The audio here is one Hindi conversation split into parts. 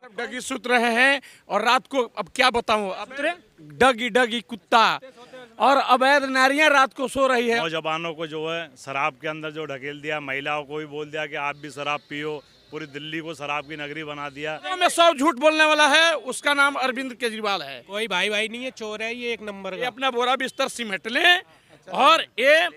डगी सुत रहे हैं और रात को अब क्या बताऊं, अब डगी डगी कुत्ता और अवैध नारियां रात को सो रही है। नौजवानों को जो है शराब के अंदर जो ढकेल दिया, महिलाओं को भी बोल दिया कि आप भी शराब पियो, पूरी दिल्ली को शराब की नगरी बना दिया। में सब झूठ बोलने वाला है, उसका नाम अरविंद केजरीवाल है। कोई भाई भाई नहीं है, चोर है ये एक नंबर ये का। अपना बोरा बिस्तर सिमट लें और ये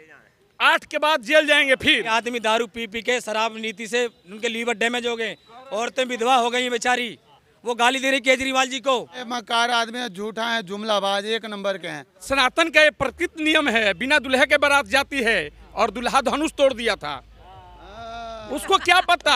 8 के बाद जेल जाएंगे। फिर आदमी दारू पी पी के शराब नीति से उनके लीवर डैमेज हो गए, औरतें विधवा हो गई बेचारी, वो गाली दे रही केजरीवाल जी को। मकार आदमी है, झूठा है, जुमलाबाज एक नंबर के हैं। सनातन का ये प्रकृत नियम है, बिना दुल्हे के बारात जाती है और दुल्हा धनुष तोड़ दिया था। उसको क्या पता,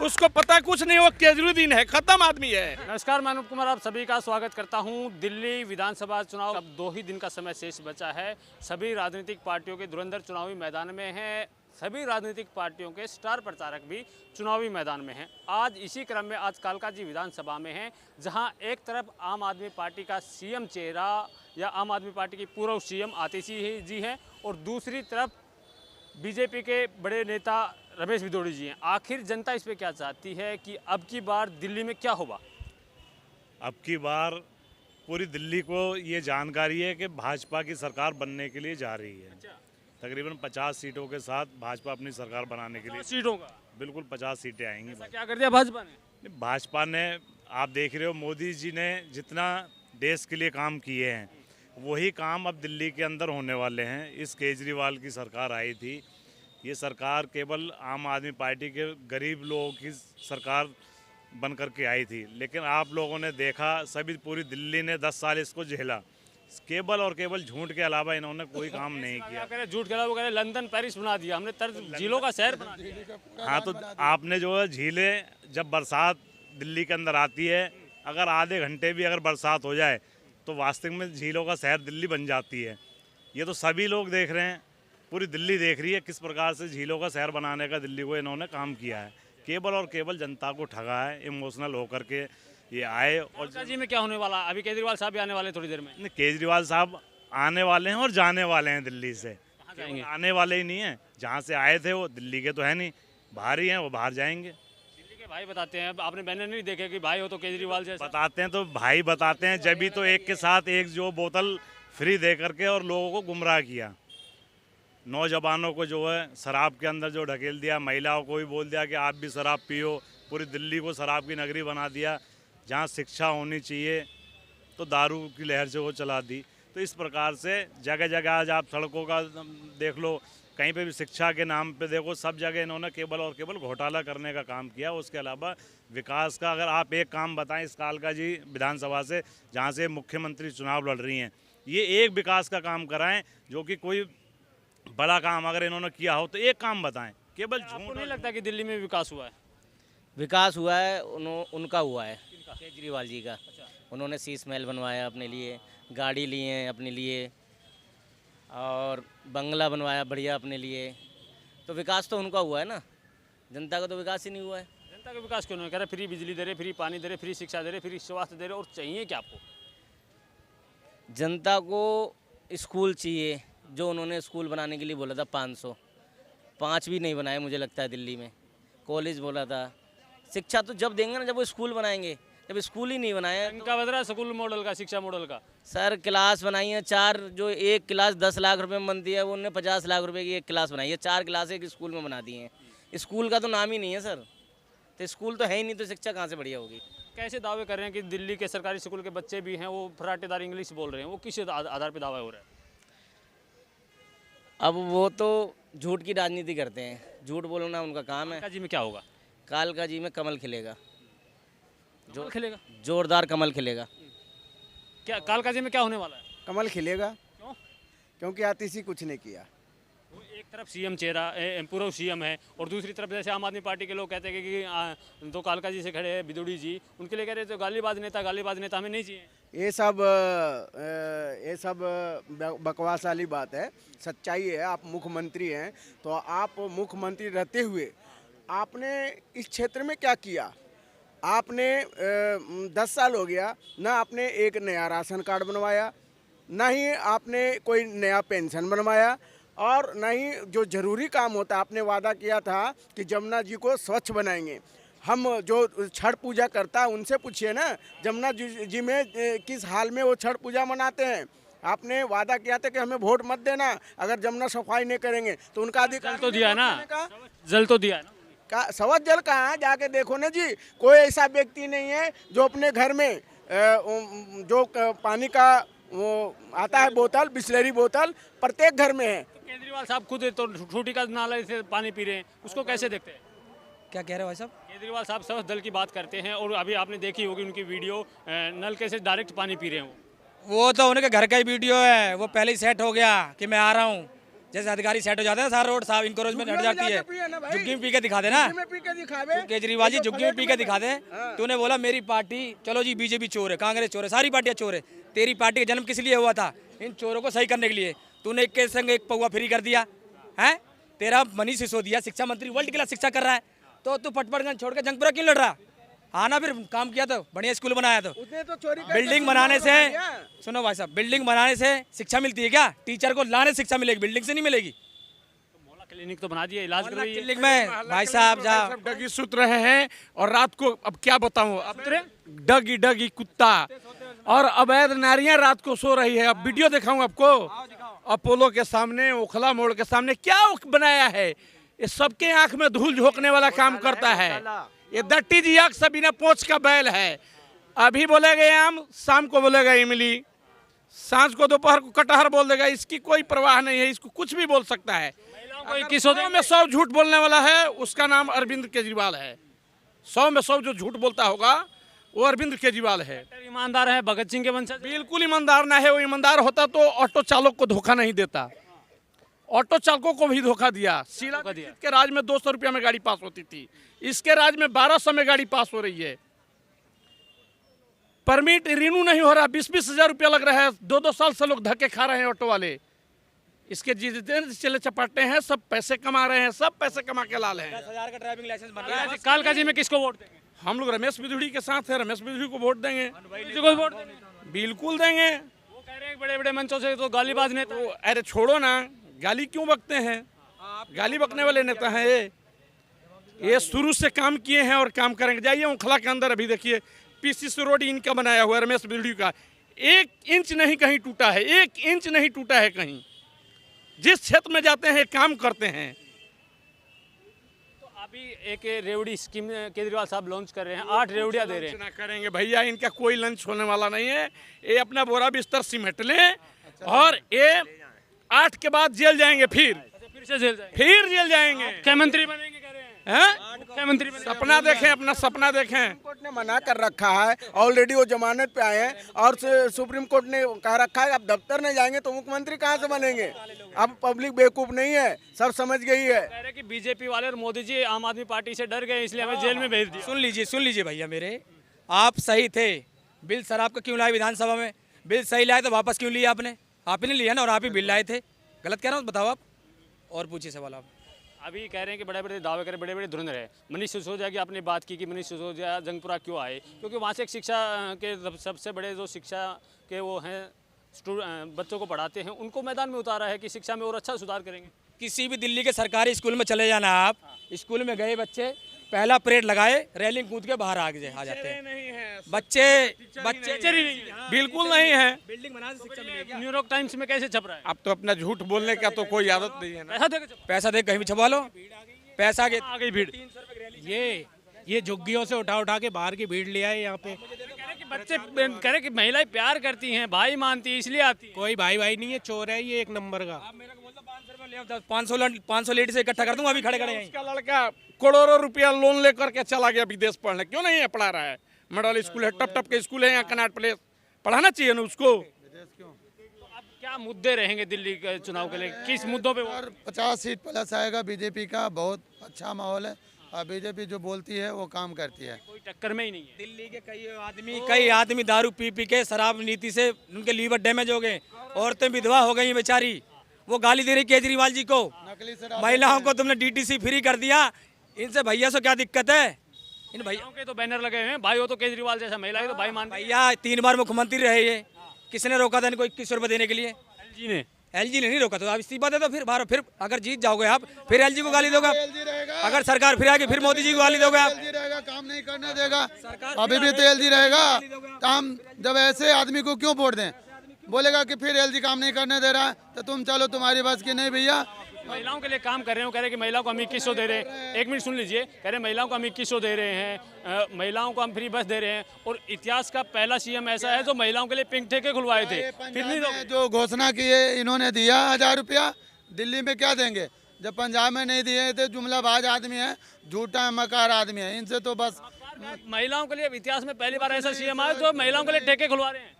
उसको पता कुछ नहीं, वो केजरीवाल है, खत्म आदमी है। नमस्कार, मैं अनूप कुमार आप सभी का स्वागत करता हूं। दिल्ली विधानसभा चुनाव अब 2 ही दिन का समय शेष बचा है। सभी राजनीतिक पार्टियों के धुरंधर चुनावी मैदान में हैं। सभी राजनीतिक पार्टियों के स्टार प्रचारक भी चुनावी मैदान में हैं। आज इसी क्रम में आज कालका जी विधानसभा में हैं, जहां एक तरफ आम आदमी पार्टी का सीएम चेहरा या आम आदमी पार्टी की पूर्व सीएम आतिशी जी हैं और दूसरी तरफ बीजेपी के बड़े नेता रमेश भिदोड़ी जी हैं। आखिर जनता इस पे क्या चाहती है कि अब की बार दिल्ली में क्या होगा? अब की बार पूरी दिल्ली को ये जानकारी है कि भाजपा की सरकार बनने के लिए जा रही है। तकरीबन 50 सीटों के साथ भाजपा अपनी सरकार बनाने के लिए, सीटों का बिल्कुल 50 सीटें आएंगी। क्या कर दिया भाजपा ने? भाजपा ने, आप देख रहे हो, मोदी जी ने जितना देश के लिए काम किए हैं वही काम अब दिल्ली के अंदर होने वाले हैं। इस केजरीवाल की सरकार आई थी, ये सरकार केवल आम आदमी पार्टी के गरीब लोगों की सरकार बन कर के आई थी, लेकिन आप लोगों ने देखा, सभी पूरी दिल्ली ने 10 साल इसको झेला। केवल और केवल झूठ के अलावा इन्होंने कोई काम नहीं किया। झूठ के अलावा लंदन पेरिस बना दिया हमने, तर्ज झीलों का शहर बना दिया। हाँ, तो आपने जो है झीलें, जब बरसात दिल्ली के अंदर आती है, अगर आधे घंटे भी अगर बरसात हो जाए तो वास्तव में झीलों का शहर दिल्ली बन जाती है। ये तो सभी लोग देख रहे हैं, पूरी दिल्ली देख रही है किस प्रकार से झीलों का शहर बनाने का दिल्ली को इन्होंने काम किया है। केवल और केवल जनता को ठगा है, इमोशनल होकर के ये आए। और जी में क्या होने वाला? अभी केजरीवाल साहब भी आने वाले थोड़ी देर में। केजरीवाल साहब आने वाले हैं और जाने वाले हैं दिल्ली से। जाएंगे? आने वाले ही नहीं है, जहाँ से आए थे वो दिल्ली के तो है नहीं, बाहर ही हैं, वो बाहर जाएंगे। दिल्ली के भाई बताते हैं, आपने बैनर नहीं देखे कि भाई हो तो केजरीवाल जैसा? बताते हैं तो भाई बताते हैं, जब भी तो एक के साथ एक जो बोतल फ्री दे करके और लोगों को गुमराह किया। नौजवानों को जो है शराब के अंदर जो ढकेल दिया, महिलाओं को भी बोल दिया कि आप भी शराब पियो, पूरी दिल्ली को शराब की नगरी बना दिया। जहाँ शिक्षा होनी चाहिए तो दारू की लहर से वो चला दी। तो इस प्रकार से जगह जगह आज आप सड़कों का देख लो, कहीं पे भी शिक्षा के नाम पे देखो, सब जगह इन्होंने केवल और केवल घोटाला करने का काम किया। उसके अलावा विकास का अगर आप एक काम बताएं इस कालका जी विधानसभा से, जहाँ से मुख्यमंत्री चुनाव लड़ रही हैं, ये एक विकास का काम कराएं, जो कि कोई बड़ा काम अगर इन्होंने किया हो तो एक काम बताएं। केवल आपको नहीं लगता कि दिल्ली में विकास हुआ है? विकास हुआ है, उनका हुआ है, केजरीवाल जी का। उन्होंने शीश महल बनवाया अपने लिए, गाड़ी लिए हैं अपने लिए, और बंगला बनवाया बढ़िया अपने लिए। तो विकास तो उनका हुआ है ना, जनता का तो विकास ही नहीं हुआ है। जनता का विकास क्यों नहीं? कह रहे फ्री बिजली दे रहे, फ्री पानी दे रहे, फ्री शिक्षा दे रहे, फ्री स्वास्थ्य दे रहे, और चाहिए क्या आपको? जनता को स्कूल चाहिए, जो उन्होंने स्कूल बनाने के लिए बोला था 505 भी नहीं बनाए मुझे लगता है दिल्ली में। कॉलेज बोला था, शिक्षा तो जब देंगे ना जब वो स्कूल बनाएंगे, जब स्कूल ही नहीं बनाया। इनका बदल रहा स्कूल मॉडल का, शिक्षा मॉडल का। सर क्लास बनाई है 4, जो एक क्लास 10 लाख रुपए में बनती है, वो उन्होंने 50 लाख रुपए की एक क्लास बनाई है। 4 क्लास एक स्कूल में बना दी हैं। स्कूल का तो नाम ही नहीं है सर, तो स्कूल तो है ही नहीं, तो शिक्षा कहाँ से बढ़िया होगी? कैसे दावे कर रहे हैं कि दिल्ली के सरकारी स्कूल के बच्चे भी हैं वो फराटेदार इंग्लिश बोल रहे हैं? वो किस आधार पर दावा हो रहा है? अब वो तो झूठ की राजनीति करते हैं, झूठ बोलना उनका काम है। कालका जी में क्या होगा? कालका जी में कमल खिलेगा, जो खिलेगा, जोरदार कमल खिलेगा। क्या कालका जी में क्या होने वाला है? कमल खिलेगा। क्यों? क्योंकि आतिशी कुछ नहीं किया। वो एक तरफ सीएम चेहरा पूर्व सीएम है और दूसरी तरफ जैसे आम आदमी पार्टी के लोग कहते हैं कि तो कालका जी से खड़े हैं भिदोड़ी जी, उनके लिए कह रहे तो गालीबाज नेता हमें नहीं चाहिए। ये सब बकवास वाली बात है। सच्चाई है, आप मुख्यमंत्री हैं, तो आप मुख्यमंत्री रहते हुए आपने इस क्षेत्र में क्या किया? आपने 10 साल हो गया, ना आपने एक नया राशन कार्ड बनवाया, ना ही आपने कोई नया पेंशन बनवाया, और ना ही जो ज़रूरी काम होता है, आपने वादा किया था कि जमुना जी को स्वच्छ बनाएंगे। हम जो छठ पूजा करता है उनसे पूछिए ना, जमुना जी में किस हाल में वो छठ पूजा मनाते हैं। आपने वादा किया था कि हमें वोट मत देना अगर जमुना सफाई नहीं करेंगे, तो उनका अधिकार जल तो दिया ना, का जल तो दिया ना। सवत जल कहाँ है, जाके देखो ना जी। कोई ऐसा व्यक्ति नहीं है जो अपने घर में जो पानी का वो आता है बोतल, बिस्लरी बोतल प्रत्येक घर में है। तो केजरीवाल साहब खुद तो छोटी का नाले से पानी पी रहे हैं, उसको कैसे देखते हैं? क्या कह रहे हो भाई साहब? केजरीवाल साहब सब दल की बात करते हैं और अभी आपने देखी होगी उनकी वीडियो, नलके से डायरेक्ट पानी पी रहे हैं वो तो उनके घर का ही वीडियो है, वो पहले ही सेट हो गया कि मैं आ रहा हूँ। जैसे अधिकारी सेट हो जाते हैं सारा रोड साहब इंक्रोचमेंट हट जाती है। झुग्गी में पी के दिखा देना, केजरीवाल जी झुग्गी में पी के दिखा दे। तूने बोला मेरी पार्टी, चलो जी बीजेपी चोर है, कांग्रेस चोर है, सारी पार्टियां चोर है। तेरी पार्टी का जन्म किस लिए हुआ था? इन चोरों को सही करने के लिए। तूने एक के संग एक पौवा फ्री कर दिया है। तेरा मनीष सिसोदिया शिक्षा मंत्री वर्ल्ड क्लास शिक्षा कर रहा है, तो तू पटपड़गंज छोड़ के जंगपुरा क्यों लड़ रहा? आना फिर काम किया तो बढ़िया स्कूल बनाया तो। बिल्डिंग बनाने से, सुनो भाई साहब, बिल्डिंग बनाने से शिक्षा मिलती है क्या? टीचर को लाने शिक्षा मिलेगी, बिल्डिंग से नहीं मिलेगी। मोहल्ला क्लिनिक तो बना दिया, इलाज कर रही है। क्लिनिक में भाई साहब जहाँ डगी सुत रहे हैं और रात को अब क्या बताऊं, अब डगी डगी कुत्ता और अवैध नारियां रात को सो रही है। अब वीडियो दिखाऊं आपको, अपोलो के सामने, ओखला मोड़ के सामने क्या बनाया है। ये सबके आंख में धूल झोंकने वाला काम करता है। ये दट्टी जी आंख से बिना पोंछ का बैल है। अभी बोलेगा आम, शाम को बोलेगा इमली, सांझ को दोपहर को कटहर बोल देगा। इसकी कोई परवाह नहीं है, इसको कुछ भी बोल सकता है। कोई 100 में 100 झूठ बोलने वाला है, उसका नाम अरविंद केजरीवाल है। 100 में 100 जो झूठ बोलता होगा वो अरविंद केजरीवाल है। ईमानदार है, भगत सिंह के वंशज। बिल्कुल ईमानदार ना है। वो ईमानदार होता तो ऑटो चालक को धोखा नहीं देता। ऑटो चालकों को भी धोखा दिया। शीला दीक्षित के राज में 200 रुपया में गाड़ी पास होती थी, इसके राज में 1200 में गाड़ी पास हो रही है। परमिट रिन्यू नहीं हो रहा, 20-20 हजार रुपया लग रहा है। 2-2 साल से लोग धक्के खा रहे हैं ऑटो वाले। इसके जितने चले चपाटे हैं सब पैसे कमा रहे हैं, सब पैसे कमा के लाल हैं। 10,000 का ड्राइविंग लाइसेंस बन रहा है। कालकाजी में किसको वोट देंगे? हम लोग रमेश बिधुड़ी के साथ हैं, रमेश बिधुड़ी को वोट देंगे। किसी को वोट देंगे? बिल्कुल देंगे। वो कह रहे हैं बड़े बड़े मंचों से तो गालीबाज नेता। तो अरे छोड़ो ना, गाली क्यों बकते हैं? गाली बकने वाले नेता हैं ये शुरू से काम किए हैं और काम करेंगे। जाइए ओखला के अंदर, अभी देखिए पीसीसी रोड इनका बनाया हुआ है, रमेश बिधुड़ी का। 1 इंच नहीं कहीं टूटा है, 1 इंच नहीं टूटा है कहीं। जिस क्षेत्र में जाते हैं काम करते हैं। तो अभी एक रेवड़ी स्कीम केजरीवाल साहब लॉन्च कर रहे हैं, 8 रेवड़ियां दे रहे हैं। ना करेंगे भैया, इनका कोई लंच होने वाला नहीं है। ये अपना बोरा बिस्तर सिमट लें और ये 8 के बाद जेल जाएंगे। फिर से जेल जाएंगे, फिर जेल जाएंगे। मुख्यमंत्री बनेंगे कह रहे हैं। हैं? मुख्यमंत्री सपना देखें, अपना सपना देखें। कोर्ट ने मना कर रखा है, ऑलरेडी वो जमानत पे आए हैं और सुप्रीम कोर्ट ने कह रखा है अब दफ्तर नहीं जाएंगे तो मुख्यमंत्री कहाँ से बनेंगे। अब पब्लिक बेवकूफ नहीं है, सब समझ गई है। कह रहे कि बीजेपी वाले और मोदी जी आम आदमी पार्टी से डर गए, इसलिए हमें जेल में भेज दिया। सुन लीजिए भैया मेरे, आप सही थे। बिल शराब का क्यों लाए विधानसभा में? बिल सही लाए तो वापस क्यों लिया आपने? आप ही ने लिया ना, और आप ही बिल लाए थे। गलत कह रहा हूँ बताओ आप, और पूछिए सवाल आप। अभी कह रहे हैं कि बड़े बड़े दावे करें, बड़े बड़े धुरंधर है। मनीष सिसोदिया की आपने बात की कि मनीष सिसोदिया जंगपुरा क्यों आए, क्योंकि वहाँ से एक शिक्षा के सबसे बड़े जो शिक्षा के वो हैं बच्चों को पढ़ाते हैं, उनको मैदान में उतारा है कि शिक्षा में और अच्छा सुधार करेंगे। किसी भी दिल्ली के सरकारी स्कूल में चले जाना आप, स्कूल में गए बच्चे, पहला परेड लगाए, रेलिंग कूद के बाहर आ जाते हैं बच्चे। बिल्कुल नहीं है। बिल्डिंग बनाने से शिक्षा मिलेगी। न्यूयॉर्क टाइम्स में कैसे छप रहा है? अब तो अपना झूठ बोलने का तो कोई आदत नहीं है ना। पैसा देकर पैसा दे कहीं भी छपवा लो, पैसा के आ गई भीड़। ये झुग्गियों से उठा के बाहर की भीड़ ले आए यहाँ पे। बच्चे कह रहे कि महिलाएं प्यार करती हैं, भाई मानती है, इसलिए आती है। कोई भाई नहीं है, चोर है ये एक नंबर का। 500 लेडी से इकट्ठा कर दूंगा, अभी खड़े खड़े यहीं। उसका लड़का करोड़ों रुपया लोन लेकर के चला गया विदेश पढ़ने, क्यों नहीं है पढ़ा रहा है? मॉडल स्कूल है, टप के स्कूल है यहाँ कनाट प्लेस, पढ़ाना चाहिए ना उसको। अब क्या मुद्दे रहेंगे दिल्ली के चुनाव के लिए, किस मुद्दों पे? 50 सीट प्लस आएगा बीजेपी का, बहुत अच्छा माहौल है और बीजेपी जो बोलती है वो काम करती है। कोई टक्कर में ही नहीं है। दिल्ली के कई आदमी दारू पी के शराब नीति से उनके लीवर डैमेज हो गए, औरतें विधवा हो गई बेचारी, वो गाली दे रही केजरीवाल जी को। महिलाओं को तुमने डीटीसी फ्री कर दिया, इनसे भैया से क्या दिक्कत है? इन भैया के तो बैनर लगे हुए हैं, भाई हो तो केजरीवाल जैसा, महिला तो भाई मान। भैया 3 बार मुख्यमंत्री रहे, ये किसने रोका था इनको 21 रुपये देने के लिए? एलजी ने। एलजी ने नहीं रोका, तो आप इस्तीफा दे दो फिर अगर जीत जाओगे आप, फिर एलजी को गाली दोगे आप। अगर सरकार फिर आएगी फिर मोदी जी को गाली दोगे आप। काम नहीं करने देगा, अभी भी तो एलजी रहेगा। काम जब ऐसे आदमी को क्यों वोट दें? बोलेगा कि फिर एलजी काम नहीं करने दे रहा है तो तुम चलो, तुम्हारी बस की नहीं भैया। महिलाओं के लिए काम कर रहे हो, कह रहे हैं कि महिलाओं को हम 2100 दे रहे हैं। एक मिनट सुन लीजिए, कह रहे हैं महिलाओं को हम 2100 दे रहे हैं, महिलाओं को हम फ्री बस दे रहे हैं, और इतिहास का पहला सीएम ऐसा है जो महिलाओं के लिए पिंक ठेके खुलवाए थे। फिर नहीं दोगे? जो घोषणा की है इन्होंने दिया 1000 रुपया, दिल्ली में क्या देंगे? जब पंजाब में नहीं दिए थे, जुमलाबाज आदमी है, झूठा मकार आदमी है, इनसे तो बस। महिलाओं के लिए इतिहास में पहली बार ऐसा सीएम आया जो महिलाओं के लिए ठेके खुलवा रहे हैं।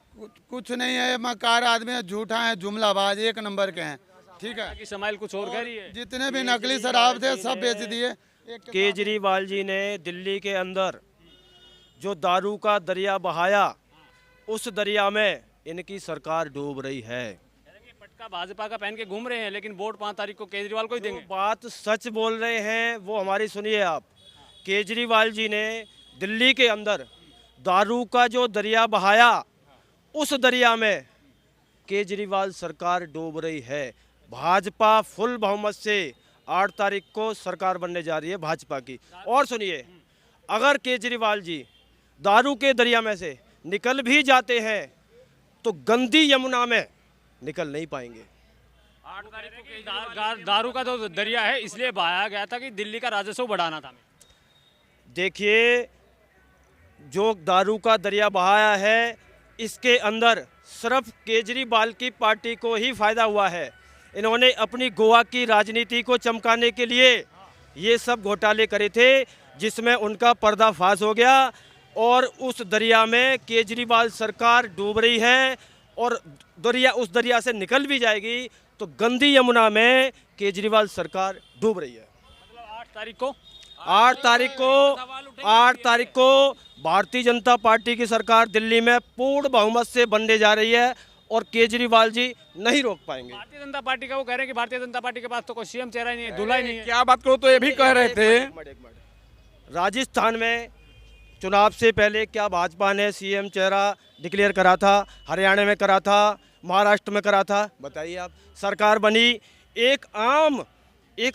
कुछ नहीं है, मकार आदमी है, झूठा है, जुमलाबाज एक नंबर के हैं। ठीक है कि समाइल कुछ और कह रही है। जितने भी नकली शराब थे सब बेच दिए। केजरीवाल जी ने दिल्ली के अंदर जो दारू का दरिया बहाया, उस दरिया में इनकी सरकार डूब रही है। पटका भाजपा का पहन के घूम रहे हैं, लेकिन वोट 5 तारीख को केजरीवाल को ही देंगे। बात सच बोल रहे हैं वो हमारी सुनिए आप। केजरीवाल जी ने दिल्ली के अंदर दारू का जो दरिया बहाया, उस दरिया में केजरीवाल सरकार डूब रही है। भाजपा फुल बहुमत से 8 तारीख को सरकार बनने जा रही है भाजपा की। और सुनिए, अगर केजरीवाल जी दारू के दरिया में से निकल भी जाते हैं तो गंदी यमुना में निकल नहीं पाएंगे। 8 तारीख को दारू का जो दरिया है इसलिए बहाया गया था कि दिल्ली का राजस्व बढ़ाना था। देखिए, जो दारू का दरिया बहाया है, इसके अंदर सिर्फ केजरीवाल की पार्टी को ही फायदा हुआ है। इन्होंने अपनी गोवा की राजनीति को चमकाने के लिए ये सब घोटाले करे थे, जिसमें उनका पर्दाफाश हो गया, और उस दरिया में केजरीवाल सरकार डूब रही है। और उस दरिया से निकल भी जाएगी तो गंदी यमुना में केजरीवाल सरकार डूब रही है। मतलब 8 तारीख को भारतीय जनता पार्टी की सरकार दिल्ली में पूर्ण बहुमत से बनने जा रही है और केजरीवाल जी नहीं रोक पाएंगे। भारतीय जनता पार्टी का वो कह रहे हैं कि भारतीय जनता पार्टी के पास तो कोई सीएम चेहरा ही नहीं है, दूल्हा ही नहीं है। क्या बात करो, तो ये भी कह रहे थे राजस्थान में चुनाव से पहले क्या भाजपा ने सीएम चेहरा डिक्लेयर करा था? हरियाणा में करा था, महाराष्ट्र में करा था। बताइए आप, सरकार बनी, एक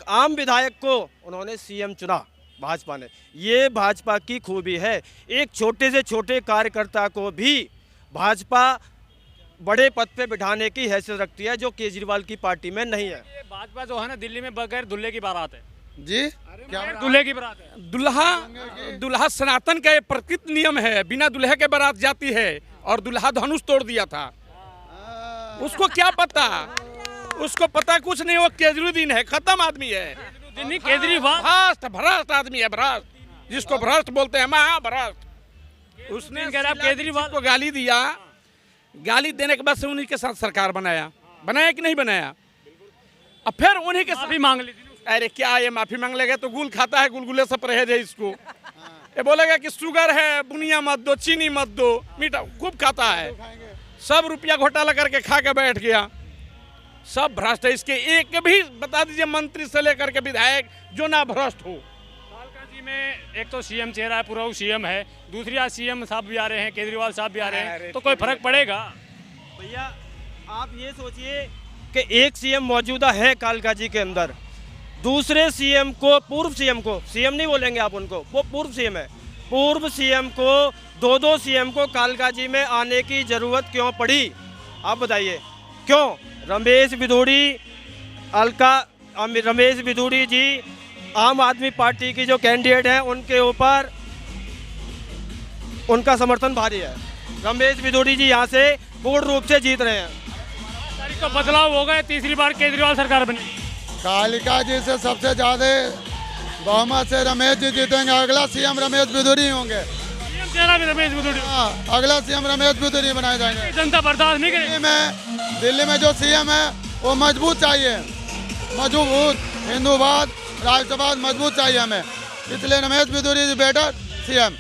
आम विधायक को उन्होंने सीएम चुना भाजपा ने। ये भाजपा की खूबी है। एक छोटे से छोटे कार्यकर्ता को भी भाजपा बड़े पद पे बिठाने की हैसियत रखती है, जो केजरीवाल की पार्टी में नहीं है। ये भाजपा जो है ना, दिल्ली में बगैर दूल्हे की बारात है जी। क्या दूल्हे की बारात है? दुल्हा सनातन का ये प्रकृत नियम है, बिना दूल्हे के बारात जाती है, और दूल्हा धनुष तोड़ दिया था। उसको क्या पता? उसको पता कुछ नहीं, वो केजरीवाल है, खत्म आदमी है। केजरीवाल भ्रष्ट आदमी है, भ्रष्ट, जिसको भ्रष्ट बोलते हैं, महाभ्रष्ट। उसने केजरीवाल को गाली दिया, गाली देने के बाद से उन्हीं के साथ सरकार बनाया कि नहीं बनाया? अब फिर उन्हीं के साथ मांग ली। अरे क्या ये माफी मांग लेगा? तो गुल खाता है, गुलगुले से परहेज है इसको। ये बोलेगा कि शुगर है, बुनिया मत दो, चीनी मत दो, मीठा खूब खाता है। सब रुपया घोटाला करके खा के बैठ गया। सब भ्रष्ट है। इसके एक भी बता दीजिए मंत्री से लेकर के विधायक जो ना भ्रष्ट हो। कालका जी में एक तो सीएम चेहरा है, पूरा सीएम है, दूसरी आज सीएम साहब भी आ रहे हैं, केजरीवाल साहब भी आ रहे हैं, तो कोई फर्क पड़ेगा? भैया आप ये सोचिए कि एक सीएम मौजूदा है कालका जी के अंदर, दूसरे सीएम को, पूर्व सीएम को, सीएम नहीं बोलेंगे आप उनको, वो पूर्व सीएम है, पूर्व सीएम को, दो सीएम को कालका जी में आने की जरूरत क्यों पड़ी? आप बताइए क्यों? रमेश बिधूड़ी जी आम आदमी पार्टी की जो कैंडिडेट हैं, उनके ऊपर उनका समर्थन भारी है। रमेश बिधूड़ी जी यहाँ से पूर्ण रूप से जीत रहे हैं। तारीख को बदलाव हो गए, तीसरी बार केजरीवाल सरकार बनी। कालिका जी से सबसे ज्यादा बहुमत से रमेश जी जीतेंगे। अगला सीएम रमेश बिधूड़ी होंगे। सीएम चेहरा भी रमेश बिधूड़ी। हाँ, अगला सीएम रमेश बिधूड़ी बनाए जाएंगे। जनता बर्दाश्त नहीं करेगी। दिल्ली में जो सीएम है वो मजबूत चाहिए, मजबूत हिंदूवाद, राष्ट्रवाद मजबूत चाहिए हमें, इसलिए रमेश बिधूड़ी बेटर सीएम।